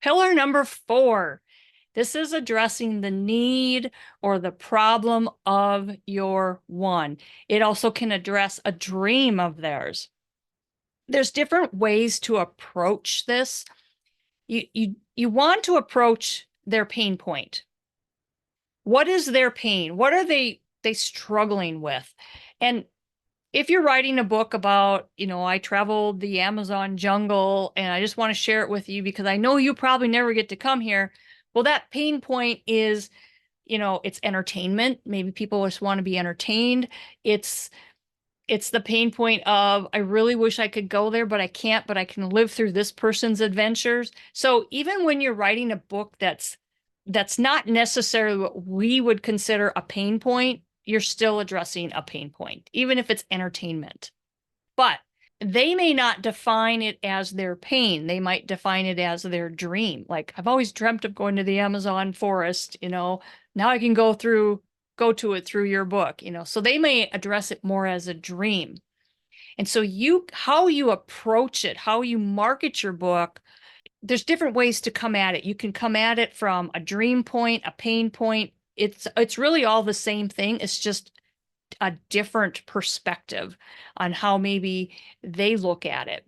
Pillar number 4. This is addressing the need or the problem of your one. It also can address a dream of theirs. There's different ways to approach this. You want to approach their pain point. What is their pain? What are they struggling with? And if you're writing a book about, I traveled the Amazon jungle and I just want to share it with you because I know you probably never get to come here. Well, that pain point is, it's entertainment. Maybe people just want to be entertained. It's the pain point of, I really wish I could go there, but I can't, but I can live through this person's adventures. So even when you're writing a book that's not necessarily what we would consider a pain point, you're still addressing a pain point, even if it's entertainment. But they may not define it as their pain. They might define it as their dream. Like, I've always dreamt of going to the Amazon forest, now I can go to it through your book, so they may address it more as a dream. And so how you approach it, how you market your book, there's different ways to come at it. You can come at it from a dream point, a pain point. It's really all the same thing. It's just a different perspective on how maybe they look at it.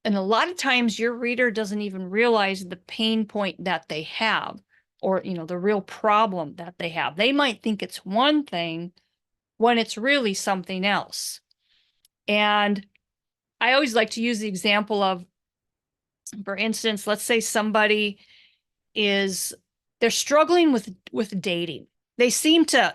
And a lot of times your reader doesn't even realize the pain point that they have, or, the real problem that they have. They might think it's one thing when it's really something else. And I always like to use the example of, for instance, let's say somebody they're struggling with dating. They seem to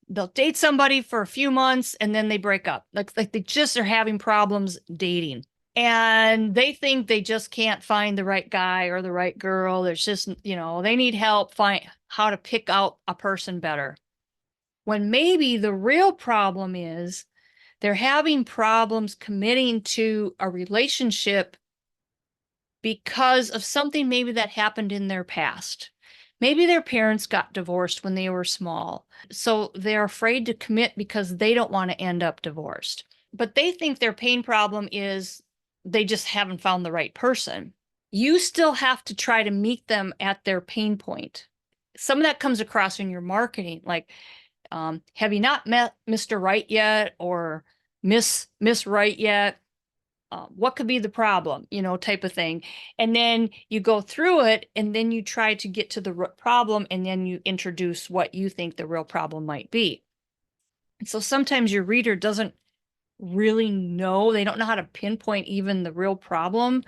they'll date somebody for a few months and then they break up. Like they just are having problems dating. And they think they just can't find the right guy or the right girl. There's just, they need help find how to pick out a person better. When maybe the real problem is they're having problems committing to a relationship because of something maybe that happened in their past. Maybe their parents got divorced when they were small, so they're afraid to commit because they don't want to end up divorced. But they think their pain problem is they just haven't found the right person. You still have to try to meet them at their pain point. Some of that comes across in your marketing, like, have you not met Mr. Right yet, or Miss Right yet? What could be the problem, type of thing. And then you go through it and then you try to get to the problem, and then you introduce what you think the real problem might be. And so sometimes your reader doesn't really know, they don't know how to pinpoint even the real problem.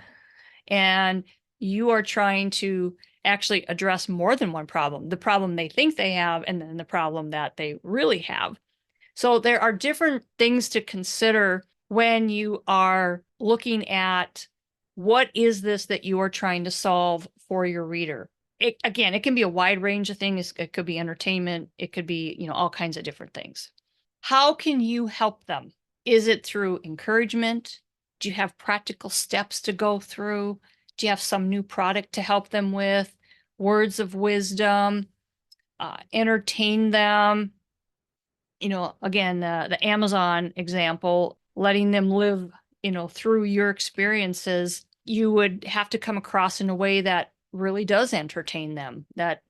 And you are trying to actually address more than one problem, the problem they think they have, and then the problem that they really have. So there are different things to consider when you are looking at what is this that you are trying to solve for your reader. Again, it can be a wide range of things. It could be entertainment. It could be, all kinds of different things. How can you help them? Is it through encouragement? Do you have practical steps to go through? Do you have some new product to help them with? Words of wisdom? Entertain them? Again, the Amazon example, letting them live, through your experiences, you would have to come across in a way that really does entertain them, that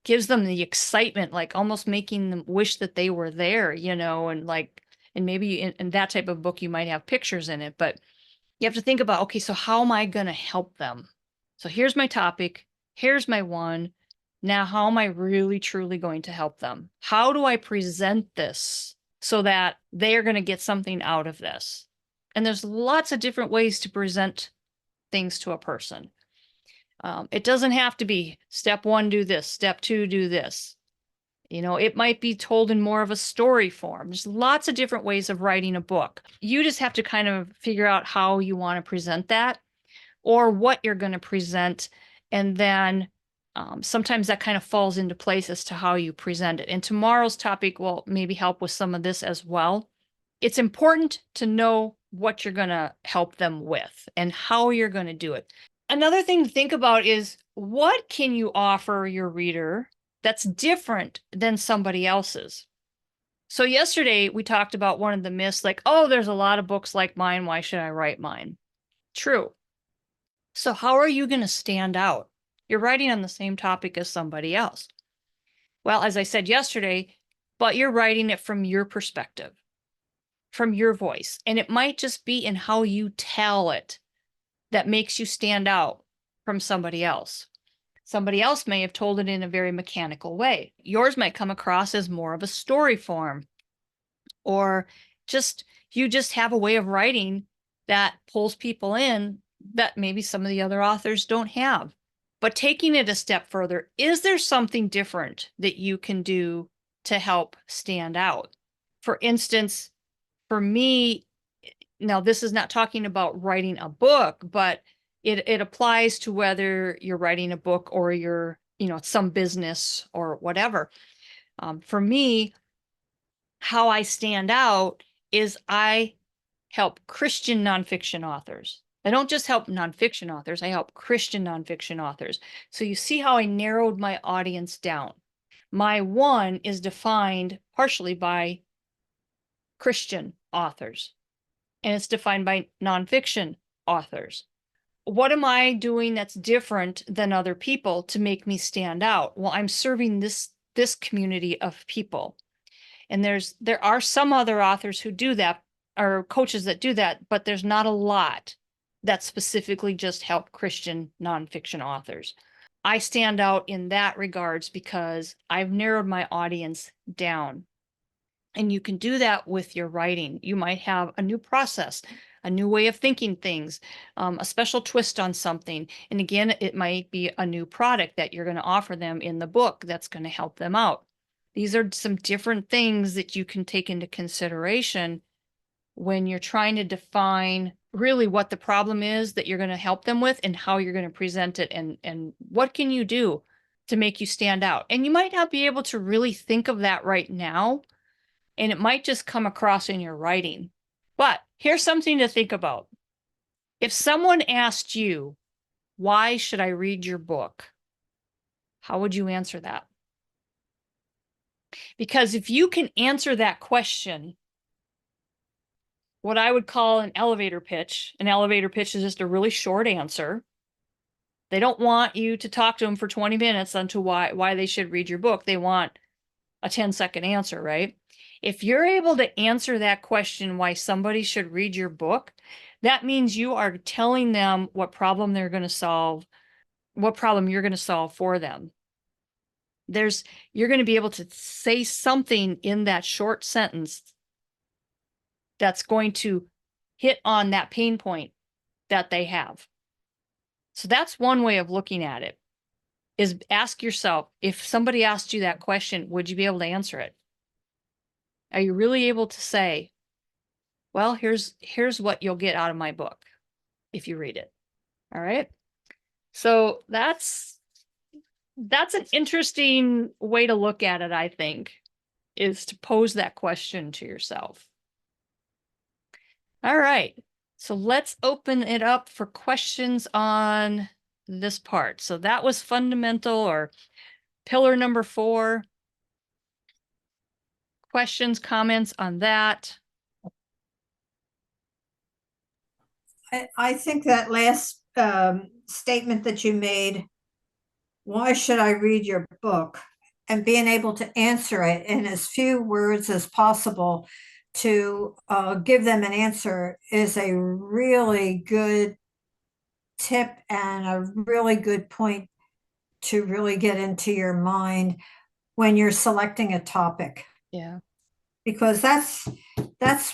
gives them the excitement, like almost making them wish that they were there, and maybe in that type of book, you might have pictures in it, but you have to think about, okay, so how am I going to help them? So here's my topic. Here's my one. Now, how am I really, truly going to help them? How do I present this so that they are going to get something out of this? And there's lots of different ways to present things to a person. It doesn't have to be step 1, do this, step 2, do this. It might be told in more of a story form. There's lots of different ways of writing a book. You just have to kind of figure out how you want to present that, or what you're going to present. And then sometimes that kind of falls into place as to how you present it. And tomorrow's topic will maybe help with some of this as well. It's important to know what you're going to help them with and how you're going to do it. Another thing to think about is, what can you offer your reader that's different than somebody else's? So yesterday we talked about one of the myths, like, oh, there's a lot of books like mine. Why should I write mine? True. So how are you going to stand out? You're writing on the same topic as somebody else. Well, as I said yesterday, but you're writing it from your perspective, from your voice. And it might just be in how you tell it that makes you stand out from somebody else. Somebody else may have told it in a very mechanical way. Yours might come across as more of a story form, or just you just have a way of writing that pulls people in that maybe some of the other authors don't have. But taking it a step further, is there something different that you can do to help stand out? For instance, for me, now this is not talking about writing a book, but it applies to whether you're writing a book or you're, some business or whatever. For me, how I stand out is I help Christian nonfiction authors. I don't just help nonfiction authors, I help Christian nonfiction authors. So you see how I narrowed my audience down. My one is defined partially by Christian authors, and it's defined by nonfiction authors. What am I doing that's different than other people to make me stand out? Well, I'm serving this community of people. And there are some other authors who do that, or coaches that do that, but there's not a lot that specifically just help Christian nonfiction authors. I stand out in that regards because I've narrowed my audience down. And you can do that with your writing. You might have a new process, a new way of thinking things, a special twist on something. And again, it might be a new product that you're going to offer them in the book that's going to help them out. These are some different things that you can take into consideration when you're trying to define really what the problem is that you're going to help them with and how you're going to present it, and what can you do to make you stand out. And you might not be able to really think of that right now, and it might just come across in your writing. But here's something to think about. If someone asked you, why should I read your book? How would you answer that? Because if you can answer that question, what I would call an elevator pitch is just a really short answer. They don't want you to talk to them for 20 minutes onto why they should read your book. They want a 10-second answer, right? If you're able to answer that question, why somebody should read your book, that means you are telling them what problem they're going to solve, what problem you're going to solve for them. You're going to be able to say something in that short sentence that's going to hit on that pain point that they have. So that's one way of looking at it, is ask yourself, if somebody asked you that question, would you be able to answer it? Are you really able to say, well, here's what you'll get out of my book if you read it? All right. So that's an interesting way to look at it, I think, is to pose that question to yourself. All right. So let's open it up for questions on this part. So that was fundamental, or pillar number 4. Questions, comments on that? I think that last statement that you made, why should I read your book? And being able to answer it in as few words as possible to give them an answer is a really good tip and a really good point to really get into your mind when you're selecting a topic. Yeah. Because that's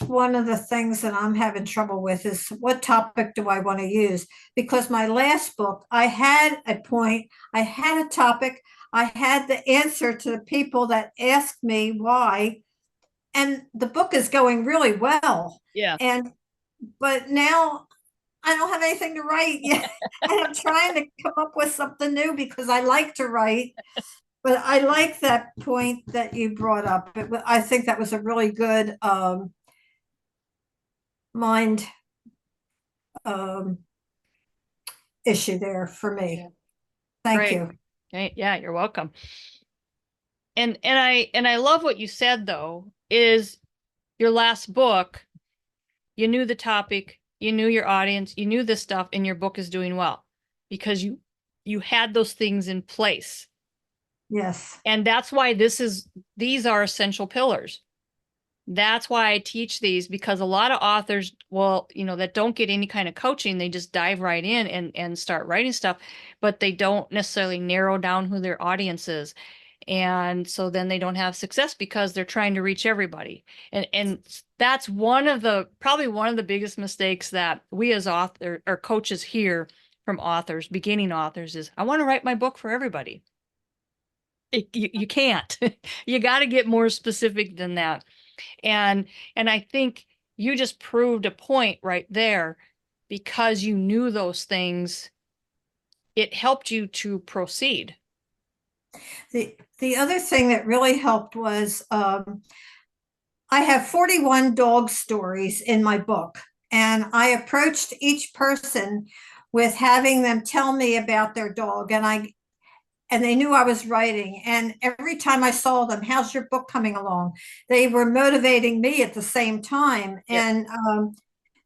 one of the things that I'm having trouble with, is what topic do I want to use? Because my last book, I had a point, I had a topic, I had the answer to the people that asked me why, and the book is going really well. Yeah. But now I don't have anything to write yet. And I'm trying to come up with something new because I like to write. But I like that point that you brought up. I think that was a really good mind issue there for me. Yeah. Thank Great. you. Okay. Yeah, you're welcome. And I love what you said, though, is your last book, you knew the topic, you knew your audience, you knew this stuff, and your book is doing well. because you had those things in place. Yes. And that's why these are essential pillars. That's why I teach these, because a lot of authors, well, that don't get any kind of coaching, they just dive right in and start writing stuff, but they don't necessarily narrow down who their audience is. And so then they don't have success because they're trying to reach everybody. And that's probably one of the biggest mistakes that we as author or coaches hear from authors, beginning authors, is I want to write my book for everybody. You can't. You got to get more specific than that. And I think you just proved a point right there, because you knew those things. It helped you to proceed. The other thing that really helped was I have 41 dog stories in my book, and I approached each person with having them tell me about their dog, and they knew I was writing. And every time I saw them, how's your book coming along? They were motivating me at the same time. Yep. And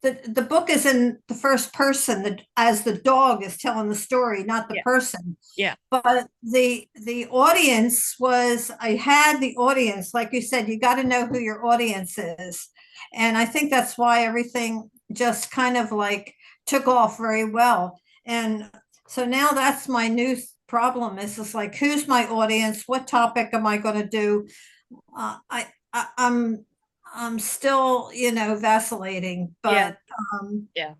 the book is in the first person, as the dog is telling the story, not the Yeah. person. Yeah. But the audience was, I had the audience, like you said, you got to know who your audience is. And I think that's why everything just kind of like took off very well. And so now that's my new problem, is just like, who's my audience? What topic am I going to do? I'm still, vacillating, Yeah. but Yeah.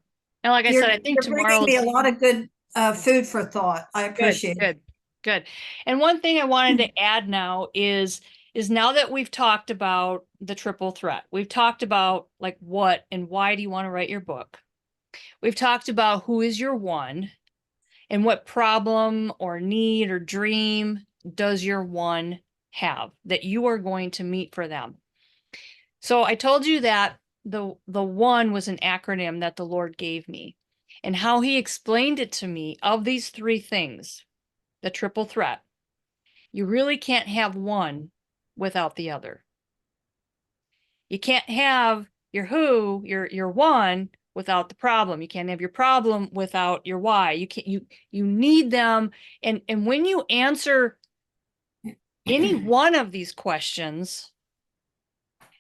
And like I you're said, I think you're bringing me a tomorrow's lot of good food for thought. I good, appreciate it. good, good. And one thing I wanted to add now is now that we've talked about the triple threat, we've talked about like what and why do you want to write your book? We've talked about who is your one and what problem or need or dream does your one have that you are going to meet for them. So I told you that the one was an acronym that the Lord gave me, and how he explained it to me of these three things, the triple threat. You really can't have one without the other. You can't have your who, your one, without the problem. You can't have your problem without your why. You need them. And when you answer any one of these questions,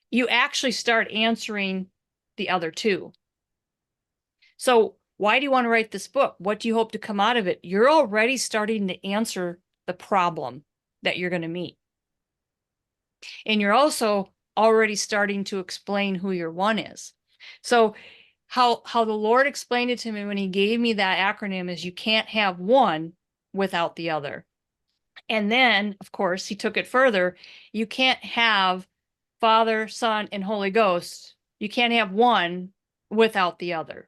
you actually start answering the other two. So why do you want to write this book? What do you hope to come out of it? You're already starting to answer the problem that you're going to meet. And you're also already starting to explain who your one is. So how the Lord explained it to me when he gave me that acronym is you can't have one without the other. And then, of course, he took it further. You can't have Father, Son, and Holy Ghost. You can't have one without the other.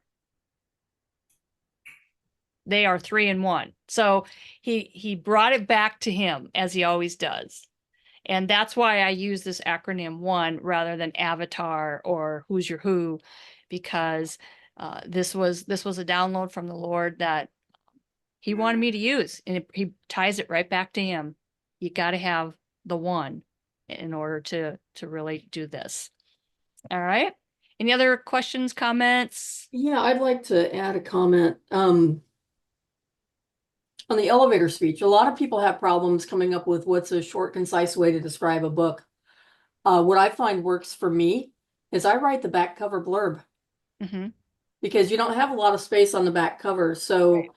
They are three in one. So he brought it back to him, as he always does. And that's why I use this acronym one rather than Avatar or Who's Your Who, because this was a download from the Lord that he wanted me to use, and he ties it right back to him. You got to have the one in order to really do this. All right. Any other questions, comments? Yeah, I'd like to add a comment. On the elevator speech, a lot of people have problems coming up with what's a short, concise way to describe a book. What I find works for me is I write the back cover blurb, because you don't have a lot of space on the back cover. So Right.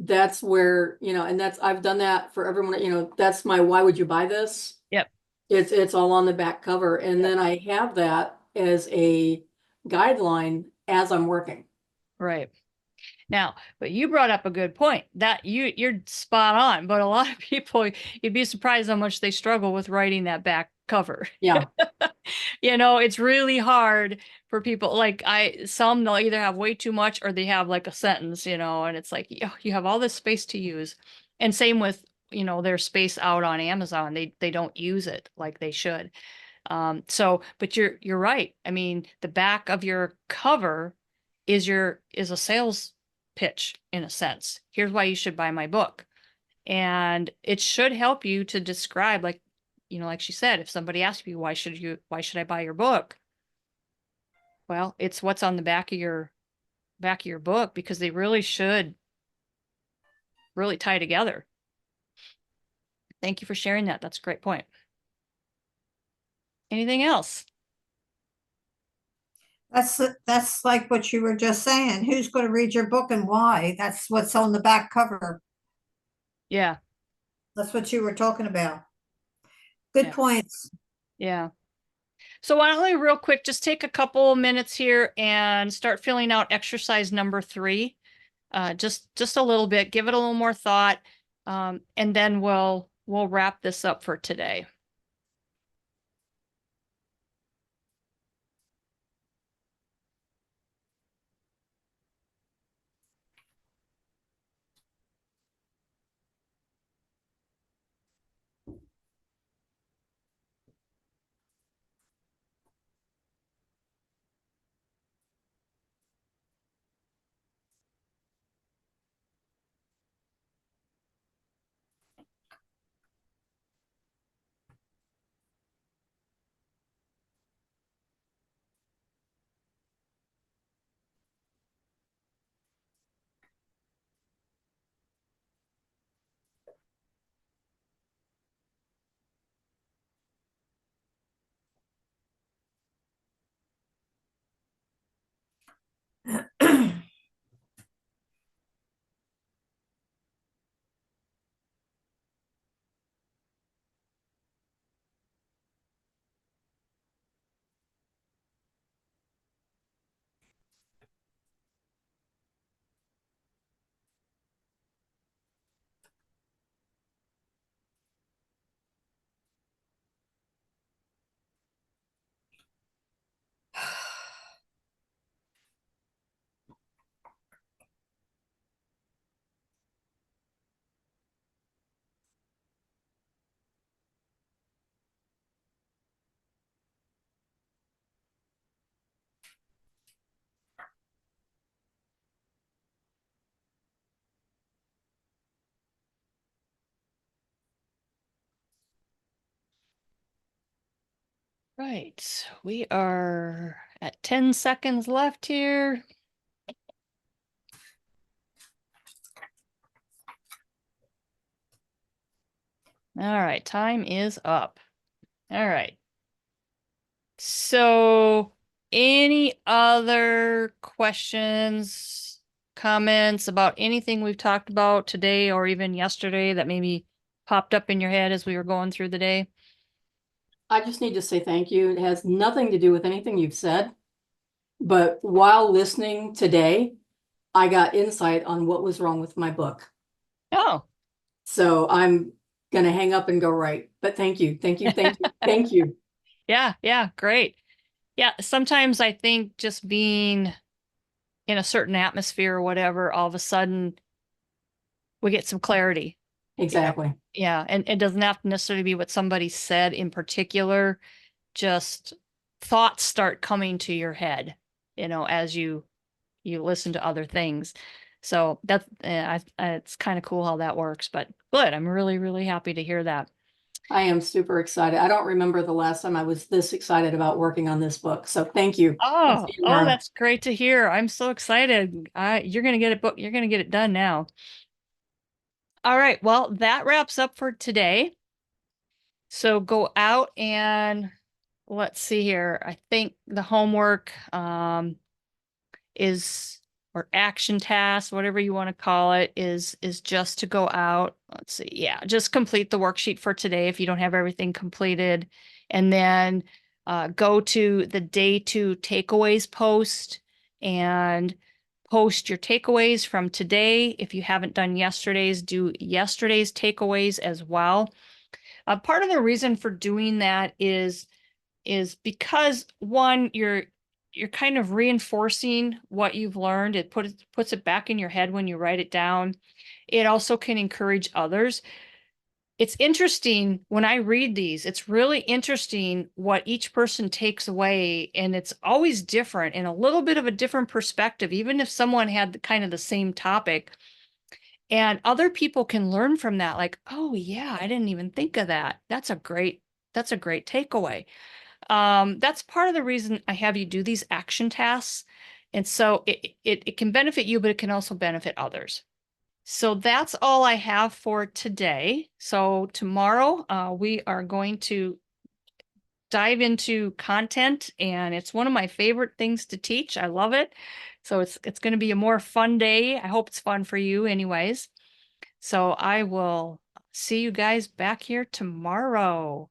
that's where, and I've done that for everyone, that's my, why would you buy this? Yep. It's all on the back cover. And Yep. then I have that as a guideline as I'm working. Right. Now, but you brought up a good point that you're spot on, but a lot of people, you'd be surprised how much they struggle with writing that back cover. Yeah. It's really hard for people. Like some they'll either have way too much or they have like a sentence, and it's like, you have all this space to use. And same with, their space out on Amazon. They don't use it like they should. But you're right. I mean, the back of your cover is a sales pitch in a sense. Here's why you should buy my book. And it should help you to describe, like, like she said, if somebody asks you, why should I buy your book? Well, it's what's on the back of your book, because they really should really tie together. Thank you for sharing that. That's a great point. Anything else? That's like what you were just saying. Who's going to read your book and why? That's what's on the back cover. Yeah. That's what you were talking about. Good Yeah. points. Yeah. So why don't we real quick, just take a couple minutes here and start filling out exercise number 3. Just a little bit, give it a little more thought. And then we'll wrap this up for today. Right. We are at 10 seconds left here. All right, time is up. All right. So any other questions, comments about anything we've talked about today or even yesterday that maybe popped up in your head as we were going through the day? I just need to say thank you. It has nothing to do with anything you've said. But while listening today, I got insight on what was wrong with my book. Oh, So I'm going to hang up and go write. But thank you. Thank you. Thank you. Thank you. yeah, great. Yeah, sometimes I think just being in a certain atmosphere or whatever, all of a sudden we get some clarity. Exactly. Yeah, and it doesn't have to necessarily be what somebody said in particular, just thoughts start coming to your head, as you listen to other things. So that's it's kind of cool how that works, but good. I'm really, really happy to hear that. I am super excited. I don't remember the last time I was this excited about working on this book. So thank you. Oh, Thank you, Laura. that's great to hear. I'm so excited. You're gonna get you're gonna get it done now. All right, well, that wraps up for today. So go out and let's see here. I think the homework is, or action task, whatever you want to call it, is just to go out. Let's see. Yeah, just complete the worksheet for today if you don't have everything completed. And then go to the day 2 takeaways post and post your takeaways from today. If you haven't done yesterday's, do yesterday's takeaways as well. Part of the reason for doing that is because one, you're kind of reinforcing what you've learned. It puts it back in your head when you write it down. It also can encourage others. It's interesting when I read these, it's really interesting what each person takes away, and it's always different and a little bit of a different perspective, even if someone had kind of the same topic. And other people can learn from that, like, oh yeah, I didn't even think of that. That's a great takeaway. That's part of the reason I have you do these action tasks. And so it can benefit you, but it can also benefit others. So that's all I have for today. So tomorrow, we are going to dive into content, and it's one of my favorite things to teach. I love it. So it's going to be a more fun day. I hope it's fun for you anyways. So I will see you guys back here tomorrow.